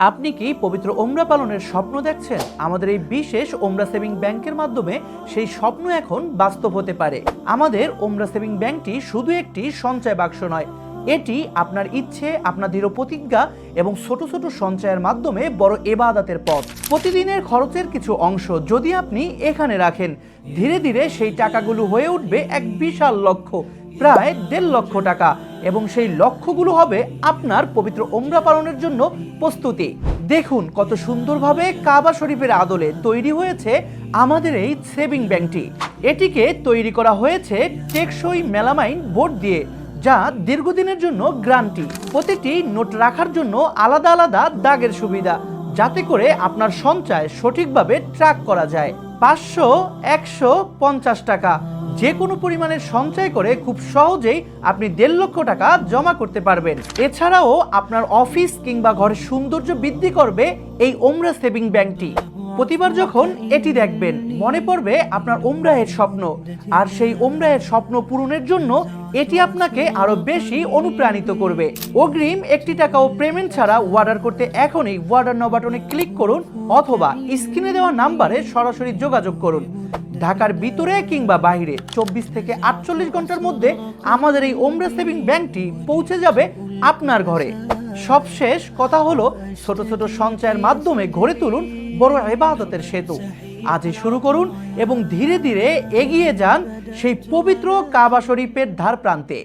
আপনি কি পবিত্র ওমরা পালনের স্বপ্ন দেখছেন? আমাদের এই বিশেষ ওমরা সেভিং ব্যাংকের মাধ্যমে সেই স্বপ্ন এখন বাস্তব হতে পারে। আমাদের ওমরা সেভিং ব্যাংকটি শুধু একটি সঞ্চয় বাক্স নয়, এটি আপনার ইচ্ছে, আপনার দৃঢ় প্রতিজ্ঞা এবং ছোট ছোট সঞ্চয়ের মাধ্যমে বড় ইবাদতের পথ। প্রতিদিনের খরচের কিছু অংশ যদি আপনি এখানে রাখেন, ধীরে ধীরে সেই টাকাগুলো হয়ে উঠবে এক বিশাল লক্ষ্য, প্রায় 1.5 লক্ষ টাকা, এবং সেই লক্ষ্যগুলো হবে আপনার পবিত্র ওমরা পালনের জন্য প্রস্তুতি। দেখুন কত সুন্দরভাবে কাবা শরীফের আদলে তৈরি হয়েছে আমাদের এই সেভিং ব্যাংকটি। এটিকে তৈরি করা হয়েছে টেকসই মেলামাইন বোর্ড দিয়ে, যা দীর্ঘদিনের জন্য গ্যারান্টি। প্রতিটি নোট রাখার জন্য আলাদা আলাদা দাগের সুবিধা, যাতে করে আপনার সঞ্চয় সঠিকভাবে ট্র্যাক করা যায়। 500, 100, 50 টাকা যে কোনো পরিমাণের সঞ্চয় করে খুব সহজেই আপনি 1.5 লক্ষ টাকা জমা করতে পারবেন। এছাড়াও আপনার অফিস কিংবা ঘরের সৌন্দর্য বৃদ্ধি করবে এই ওমরা সেভিং ব্যাংকটি। প্রতিবার যখন এটি দেখবেন, মনে পড়বে আপনার ওমরাহের স্বপ্ন, আর সেই ওমরাহের স্বপ্ন পূরণের জন্য এটি আপনাকে আরো বেশি অনুপ্রাণিত করবে। অগ্রিম 1 টাকাও পেমেন্ট ছাড়া অর্ডার করতে এখনই অর্ডার নাও বাটনে ক্লিক করুন, অথবা স্ক্রিনে দেওয়া নাম্বারে সরাসরি যোগাযোগ করুন। ঢাকার ভিতরে কিংবা বাইরে 24 থেকে 48 ঘন্টার মধ্যে আমাদের এই ওমরা সেভিং ব্যাংকটি পৌঁছে যাবে আপনার ঘরে। সবশেষ কথা হলো, ছোট ছোট সঞ্চয়ের মাধ্যমে গড়ে তুলুন বড় ইবাদতের সেতু। আজই শুরু করুন এবং ধীরে ধীরে এগিয়ে যান সেই পবিত্র কাবা শরীফের ধার প্রান্তে।